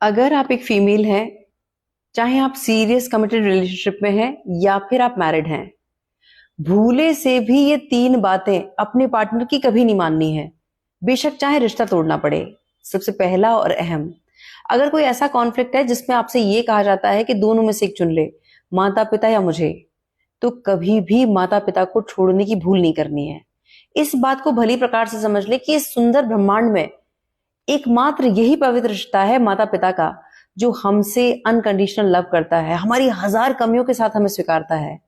अगर आप एक फीमेल हैं, चाहे आप सीरियस कमिटेड रिलेशनशिप में हैं या फिर आप मैरिड हैं, भूले से भी ये 3 बातें अपने पार्टनर की कभी नहीं माननी है, बेशक चाहे रिश्ता तोड़ना पड़े। सबसे पहला और अहम, अगर कोई ऐसा कॉन्फ्लिक्ट है जिसमें आपसे ये कहा जाता है कि दोनों में से एक चुन ले, माता पिता या मुझे, तो कभी भी माता पिता को छोड़ने की भूल नहीं करनी है। इस बात को भली प्रकार से समझ ले कि इस सुंदर ब्रह्मांड में एकमात्र यही पवित्र रिश्ता है माता पिता का, जो हमसे अनकंडीशनल लव करता है, हमारी 1000 कमियों के साथ हमें स्वीकारता है।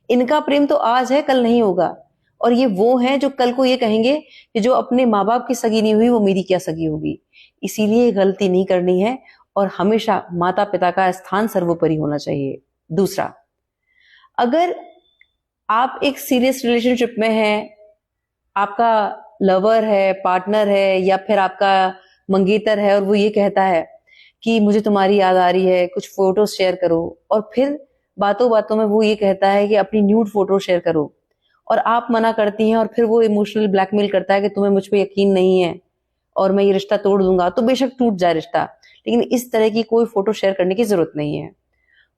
इनका प्रेम तो आज है, कल नहीं होगा। और ये वो हैं जो कल को ये कहेंगे कि जो अपने माँ बाप की सगी नहीं हुई वो मेरी क्या सगी होगी। इसीलिए गलती नहीं करनी है और हमेशा माता पिता का स्थान सर्वोपरि होना चाहिए। दूसरा, अगर आप एक सीरियस रिलेशनशिप में हैं, आपका लवर है, पार्टनर है या फिर आपका मंगेतर है और वो ये कहता है कि मुझे तुम्हारी याद आ रही है, कुछ फोटो शेयर करो, और फिर बातों बातों में वो ये कहता है कि अपनी न्यूड फोटो शेयर करो, और आप मना करती हैं और फिर वो इमोशनल ब्लैकमेल करता है कि तुम्हें मुझ पे यकीन नहीं है और मैं ये रिश्ता तोड़ दूंगा, तो बेशक टूट जाए रिश्ता, लेकिन इस तरह की कोई फोटो शेयर करने की जरूरत नहीं है।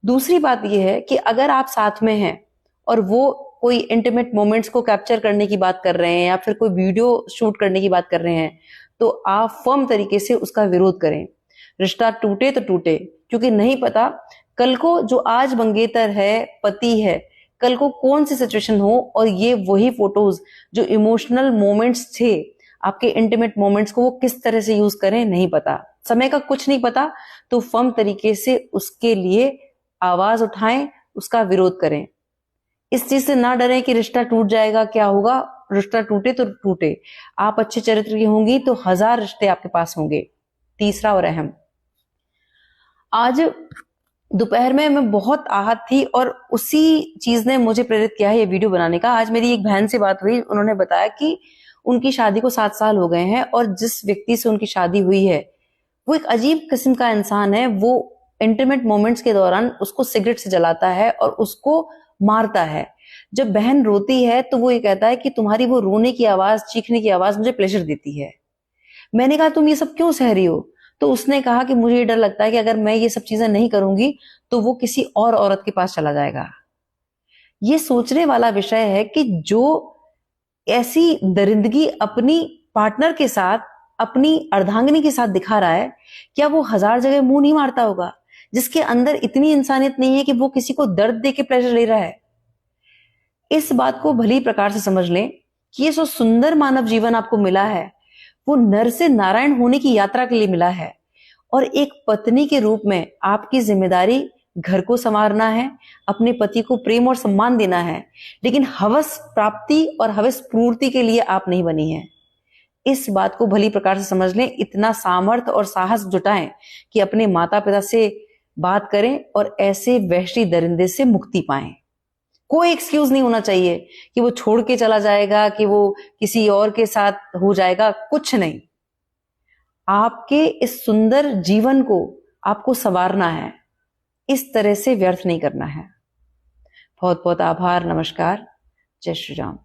दूसरी बात यह है कि अगर आप साथ में हैं और वो कोई इंटीमेट मोमेंट्स को कैप्चर करने की बात कर रहे हैं या फिर कोई वीडियो शूट करने की बात कर रहे हैं, तो आप फर्म तरीके से उसका विरोध करें। रिश्ता टूटे तो टूटे, क्योंकि नहीं पता कल को जो आज मंगेतर है, पति है, कल को कौन सी सिचुएशन हो और ये वही फोटोज जो इमोशनल मोमेंट्स थे, आपके इंटीमेट मोमेंट्स को वो किस तरह से यूज करें, नहीं पता। समय का कुछ नहीं पता, तो फर्म तरीके से उसके लिए आवाज उठाएं, उसका विरोध करें। इस चीज से ना डरें कि रिश्ता टूट जाएगा, क्या होगा, रिश्ता टूटे तो टूटे, आप अच्छे चरित्र की होंगी तो 1000 रिश्ते आपके पास होंगे। तीसरा और अहम, आज दोपहर में मैं बहुत आहत थी और उसी चीज ने मुझे प्रेरित किया है ये वीडियो बनाने का। आज मेरी एक बहन से बात हुई, उन्होंने बताया कि उनकी शादी को 7 साल हो गए हैं और जिस व्यक्ति से उनकी शादी हुई है वो एक अजीब किस्म का इंसान है। वो इंटीमेट मोमेंट्स के दौरान उसको सिगरेट से जलाता है और उसको मारता है। जब बहन रोती है तो वो ये कहता है कि तुम्हारी वो रोने की आवाज, चीखने की आवाज मुझे प्लेजर देती है। मैंने कहा तुम ये सब क्यों सह रही हो? तो उसने कहा कि मुझे डर लगता है कि अगर मैं ये सब चीजें नहीं करूंगी तो वो किसी और औरत के पास चला जाएगा। ये सोचने वाला विषय है कि जो ऐसी दरिंदगी अपनी पार्टनर के साथ, अपनी अर्धांगिनी के साथ दिखा रहा है, क्या वो 1000 जगह मुंह नहीं मारता होगा? जिसके अंदर इतनी इंसानियत नहीं है कि वो किसी को दर्द दे के प्लेजर ले रहा है। इस बात को भली प्रकार से समझ लें कि ये जो सुंदर मानव जीवन आपको मिला है वो नर से नारायण होने की यात्रा के लिए मिला है, और एक पत्नी के रूप में आपकी जिम्मेदारी घर को संवारना है, अपने पति को प्रेम और सम्मान देना है, लेकिन हवस प्राप्ति और हवस पूर्ति के लिए आप नहीं बनी है। इस बात को भली प्रकार से समझ लें, इतना सामर्थ्य और साहस जुटाएं कि अपने माता पिता से बात करें और ऐसे वहशी दरिंदे से मुक्ति पाएं। कोई एक्सक्यूज नहीं होना चाहिए कि वो छोड़ के चला जाएगा, कि वो किसी और के साथ हो जाएगा, कुछ नहीं। आपके इस सुंदर जीवन को आपको संवारना है, इस तरह से व्यर्थ नहीं करना है। बहुत बहुत आभार, नमस्कार, जय श्री राम।